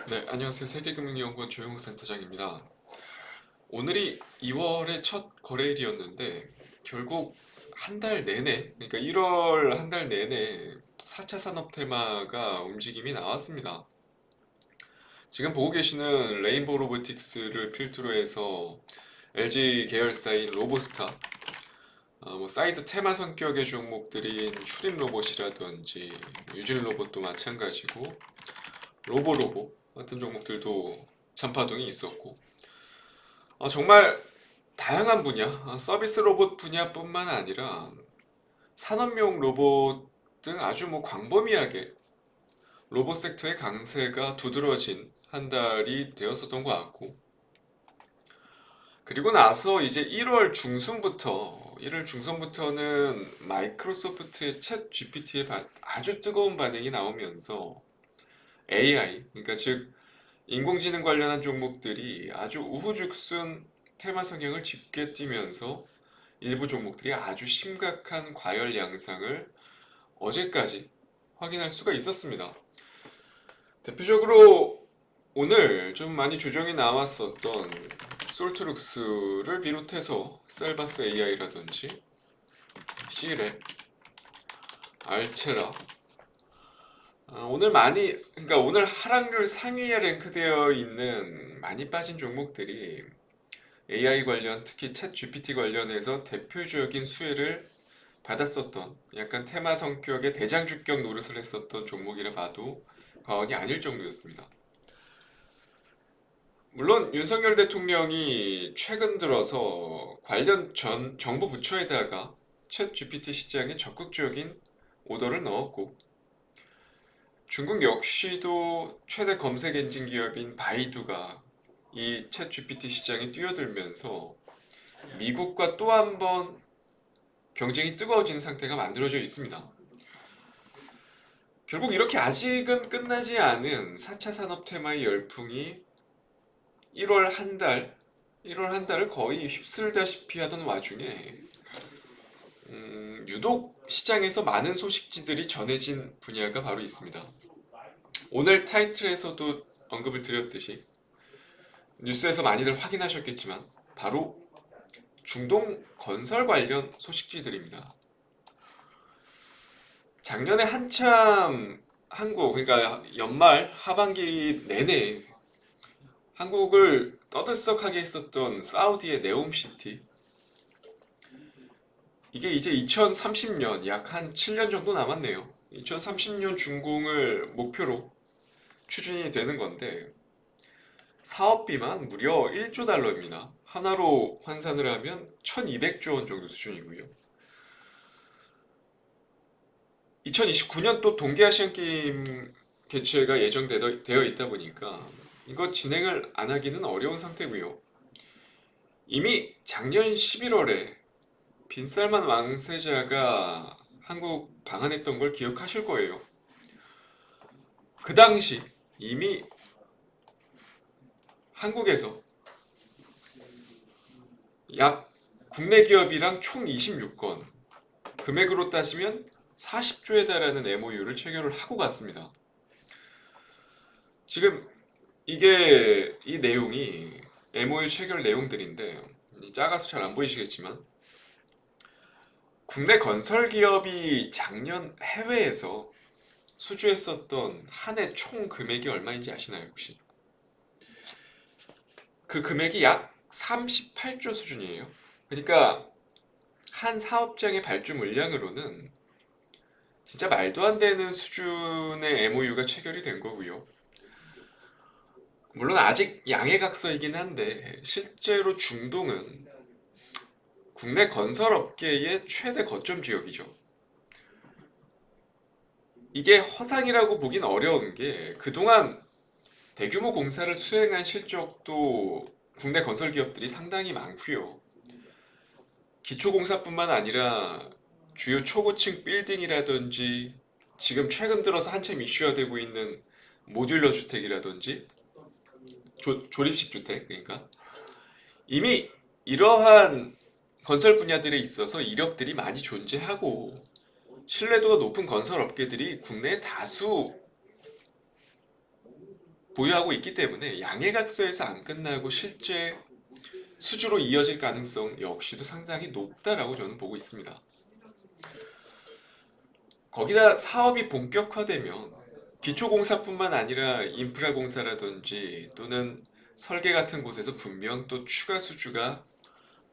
네, 안녕하세요. 세계금융연구원 조영욱 센터장입니다. 오늘이 2월의 첫 거래일이었는데 결국 한 달 내내, 그러니까 1월 한 달 내내 4차 산업 테마가 움직임이 나왔습니다. 지금 보고 계시는 레인보우 로보틱스를 필두로 해서 LG 계열사인 로보스타, 사이드 테마 성격의 종목들인 휴림 로봇이라든지 유진 로봇도 마찬가지고 로보로보 같은 종목들도 잔파동이 있었고 정말 다양한 분야, 서비스 로봇 분야뿐만 아니라 산업용 로봇 등 아주 광범위하게 로봇 섹터의 강세가 두드러진 한 달이 되었었던 것 같고, 그리고 나서 이제 1월 중순부터는 마이크로소프트의 챗 GPT에 아주 뜨거운 반응이 나오면서 AI, 그러니까 즉 인공지능 관련한 종목들이 아주 우후죽순 테마 성향을 짙게 띠면서 일부 종목들이 아주 심각한 과열 양상을 어제까지 확인할 수가 있었습니다. 대표적으로 오늘 좀 많이 조정이 나왔었던 솔트룩스를 비롯해서 셀바스 AI라든지 C랩, 알체라, 그러니까 오늘 하락률 상위에 랭크되어 있는 많이 빠진 종목들이 AI 관련, 특히 챗 GPT 관련해서 대표적인 수혜를 받았었던 약간 테마 성격의 대장주격 노릇을 했었던 종목이라 봐도 과언이 아닐 정도였습니다. 물론 윤석열 대통령이 최근 들어서 관련 전 정부 부처에다가 챗 GPT 시장에 적극적인 오더를 넣었고, 중국 역시도 최대 검색 엔진 기업인 바이두가 이 챗 GPT 시장에 뛰어들면서 미국과 또 한 번 경쟁이 뜨거워지는 상태가 만들어져 있습니다. 결국 이렇게 아직은 끝나지 않은 4차 산업 테마의 열풍이 1월 한 달, 1월 한 달을 거의 휩쓸다시피 하던 와중에 유독 시장에서 많은 소식지들이 전해진 분야가 바로 있습니다. 오늘 타이틀에서도 언급을 드렸듯이 뉴스에서 많이들 확인하셨겠지만 바로 중동 건설 관련 소식지들입니다. 작년에 한참 그러니까 연말 하반기 내내 한국을 떠들썩하게 했었던 사우디의 네옴시티, 이게 이제 2030년 약 한 7년 정도 남았네요. 2030년 준공을 목표로 추진이 되는 건데 사업비만 무려 1조 달러입니다. 하나로 환산을 하면 1200조 원 정도 수준이고요. 2029년 또 동계아시안게임 개최가 예정되어 있다 보니까 이거 진행을 안 하기는 어려운 상태고요. 이미 작년 11월에 빈살만 왕세자가 한국 방한했던 걸 기억하실 거예요. 그 당시 이미 한국에서 약 국내 기업이랑 총 26건, 금액으로 따지면 40조에 달하는 MOU를 체결을 하고 갔습니다. 지금 이 내용이 MOU 체결 내용들인데 작아서 잘 안 보이시겠지만 국내 건설 기업이 작년 해외에서 수주했었던 한 해 총 금액이 얼마인지 아시나요, 혹시? 그 금액이 약 38조 수준이에요. 그러니까 한 사업장의 발주 물량으로는 진짜 말도 안 되는 수준의 MOU가 체결이 된 거고요. 물론 아직 양해각서이긴 한데 실제로 중동은 국내 건설업계의 최대 거점 지역이죠. 이게 허상이라고 보긴 어려운 게 그동안 대규모 공사를 수행한 실적도 국내 건설 기업들이 상당히 많고요. 기초공사뿐만 아니라 주요 초고층 빌딩이라든지 지금 최근 들어서 한참 이슈화되고 있는 모듈러 주택이라든지 조립식 주택, 그러니까 이미 이러한 건설 분야들에 있어서 이력들이 많이 존재하고 신뢰도가 높은 건설 업계들이 국내에 다수 보유하고 있기 때문에 양해각서에서 안 끝나고 실제 수주로 이어질 가능성 역시도 상당히 높다라고 저는 보고 있습니다. 거기다 사업이 본격화되면 기초공사뿐만 아니라 인프라공사라든지 또는 설계 같은 곳에서 분명 또 추가 수주가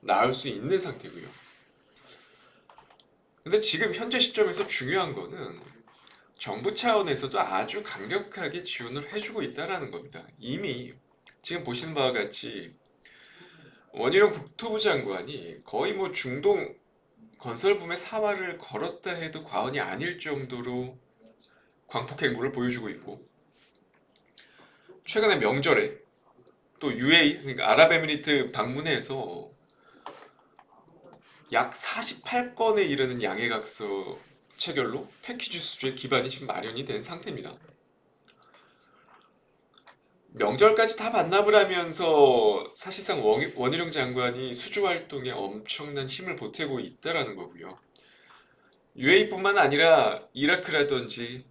나올 수 있는 상태고요. 근데 지금 현재 시점에서 중요한 거는 정부 차원에서도 아주 강력하게 지원을 해주고 있다는 겁니다. 이미 지금 보시는 바와 같이 원희룡 국토부 장관이 거의 뭐 중동 건설붐의 사활을 걸었다 해도 과언이 아닐 정도로 광폭 행보를 보여주고 있고, 최근에 명절에 또 UAE, 그러니까 아랍에미리트 방문해서 약 48건에 이르는 양해각서 체결로 패키지 수주의 기반이 지금 마련이 된 상태입니다. 명절까지 다 반납을 하면서 사실상 원희룡 장관이 수주 활동에 엄청난 힘을 보태고 있다라는 거고요. UAE뿐만 아니라 이라크라든지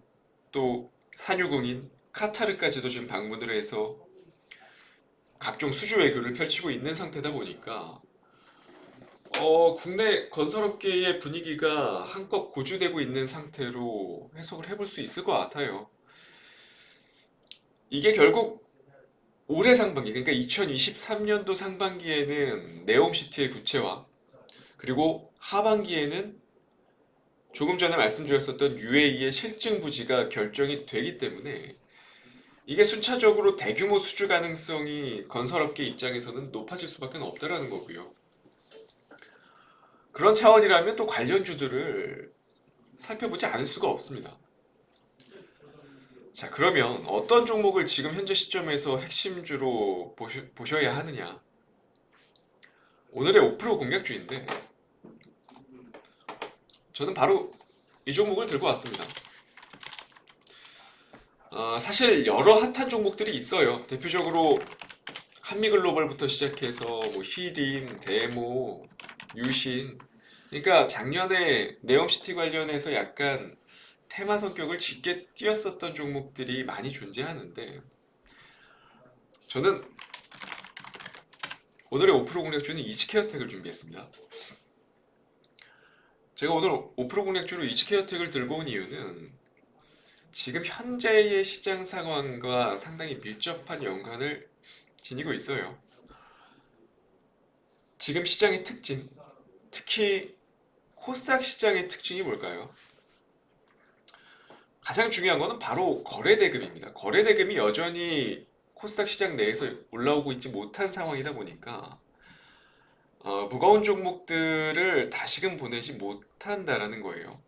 또 산유국인 카타르까지도 지금 방문을 해서 각종 수주 외교를 펼치고 있는 상태다 보니까 국내 건설업계의 분위기가 한껏 고조되고 있는 상태로 해석을 해볼 수 있을 것 같아요. 이게 결국 올해 상반기, 그러니까 2023년도 상반기에는 네옴시티의 구체화, 그리고 하반기에는 조금 전에 말씀드렸었던 UAE의 실증 부지가 결정이 되기 때문에 이게 순차적으로 대규모 수주 가능성이 건설업계 입장에서는 높아질 수밖에 없다라는 거고요. 그런 차원이라면 또 관련주들을 살펴보지 않을 수가 없습니다. 자, 그러면 어떤 종목을 지금 현재 시점에서 핵심주로 보셔야 하느냐? 오늘의 5% 공략주인데 저는 바로 이 종목을 들고 왔습니다. 사실 여러 핫한 종목들이 있어요. 대표적으로 한미글로벌부터 시작해서 뭐 히림, 데모, 유신. 그러니까 작년에 네옴시티 관련해서 약간 테마 성격을 짙게 띄었었던 종목들이 많이 존재하는데 저는 오늘의 5% 공략주는 이지케어텍을 준비했습니다. 제가 오늘 5% 공략주로 이지케어텍을 들고 온 이유는 지금 현재의 시장 상황과 상당히 밀접한 연관을 지니고 있어요. 지금 시장의 특징, 특히 코스닥 시장의 특징이 뭘까요? 가장 중요한 것은 바로 거래대금입니다. 거래대금이 여전히 코스닥 시장 내에서 올라오고 있지 못한 상황이다 보니까 무거운 종목들을 다시금 보내지 못한다라는 거예요.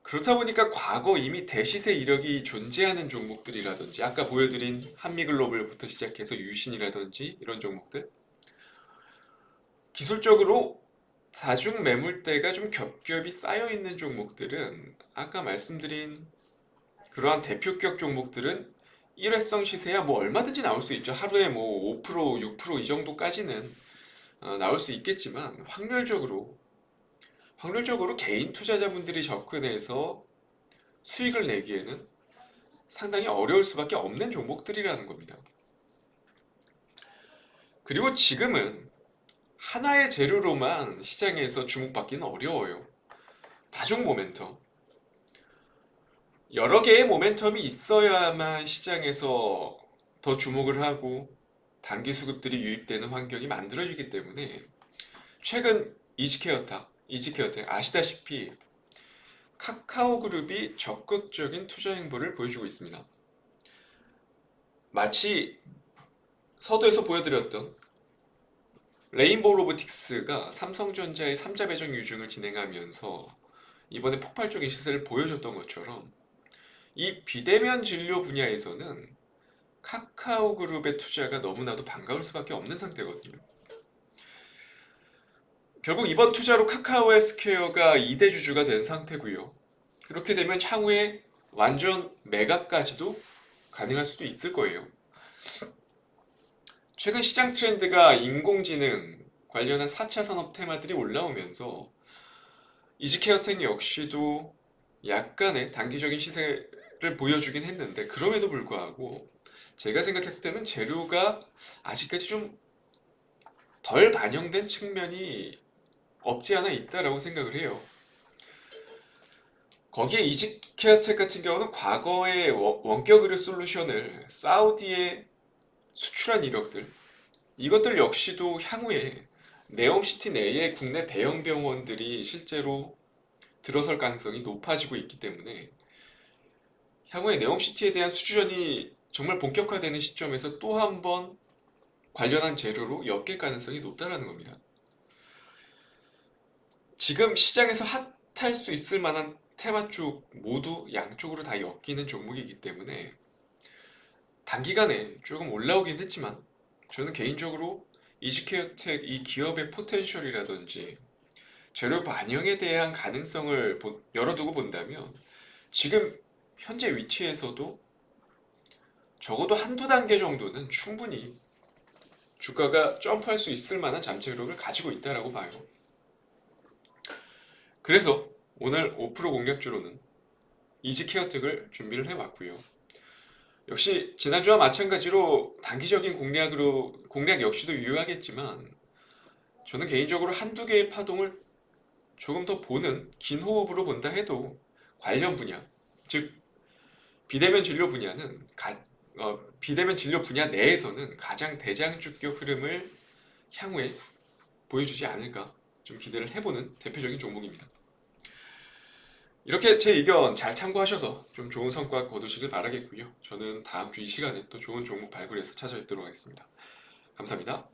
그렇다 보니까 과거 이미 대시세 이력이 존재하는 종목들이라든지 아까 보여드린 한미글로벌부터 시작해서 유신이라든지 이런 종목들 기술적으로 사중 매물대가 좀 겹겹이 쌓여있는 종목들은 아까 말씀드린 그러한 대표격 종목들은 일회성 시세야 뭐 얼마든지 나올 수 있죠. 하루에 뭐 5%, 6%이 정도까지는 나올 수 있겠지만 확률적으로 개인 투자자분들이 접근해서 수익을 내기에는 상당히 어려울 수밖에 없는 종목들이라는 겁니다. 그리고 지금은 하나의 재료로만 시장에서 주목받기는 어려워요. 다중 모멘텀. 여러 개의 모멘텀이 있어야만 시장에서 더 주목을 하고 단기 수급들이 유입되는 환경이 만들어지기 때문에 최근 이지케어텍 아시다시피 카카오그룹이 적극적인 투자 행보를 보여주고 있습니다. 마치 서두에서 보여드렸던 레인보우 로보틱스가 삼성전자의 3자 배정 유증을 진행하면서 이번에 폭발적인 시세를 보여줬던 것처럼 이 비대면 진료 분야에서는 카카오그룹의 투자가 너무나도 반가울 수밖에 없는 상태거든요. 결국 이번 투자로 카카오 헬스케어가 2대 주주가 된 상태고요. 그렇게 되면 향후에 완전 매각까지도 가능할 수도 있을 거예요. 최근 시장 트렌드가 인공지능 관련한 4차 산업 테마들이 올라오면서 이지케어텍 역시도 약간의 단기적인 시세를 보여주긴 했는데 그럼에도 불구하고 제가 생각했을 때는 재료가 아직까지 좀 덜 반영된 측면이 없지 않아 있다라고 생각을 해요. 거기에 이지케어텍 같은 경우는 과거의 원격 의료 솔루션을 사우디에 수출한 이력들, 이것들 역시도 향후에 네옴시티 내에 국내 대형 병원들이 실제로 들어설 가능성이 높아지고 있기 때문에 향후에 네옴시티에 대한 수주전이 정말 본격화되는 시점에서 또 한 번 관련한 재료로 엮일 가능성이 높다는 겁니다. 지금 시장에서 핫할 수 있을 만한 테마 쪽 모두 양쪽으로 다 엮이는 종목이기 때문에 단기간에 조금 올라오긴 했지만 저는 개인적으로 이지케어텍 이 기업의 포텐셜이라든지 재료 반영에 대한 가능성을 열어두고 본다면 지금 현재 위치에서도 적어도 한두 단계 정도는 충분히 주가가 점프할 수 있을 만한 잠재력을 가지고 있다라고 봐요. 그래서 오늘 5% 공략주로는 이지케어텍을 준비를 해왔고요. 역시 지난주와 마찬가지로 단기적인 공략 역시도 유효하겠지만 저는 개인적으로 한두 개의 파동을 조금 더 보는 긴 호흡으로 본다 해도 관련 분야, 즉 비대면 진료 분야는 비대면 진료 분야 내에서는 가장 대장주격 흐름을 향후에 보여주지 않을까 좀 기대를 해보는 대표적인 종목입니다. 이렇게 제 의견 잘 참고하셔서 좀 좋은 성과 거두시길 바라겠고요. 저는 다음 주 이 시간에 또 좋은 종목 발굴해서 찾아뵙도록 하겠습니다. 감사합니다.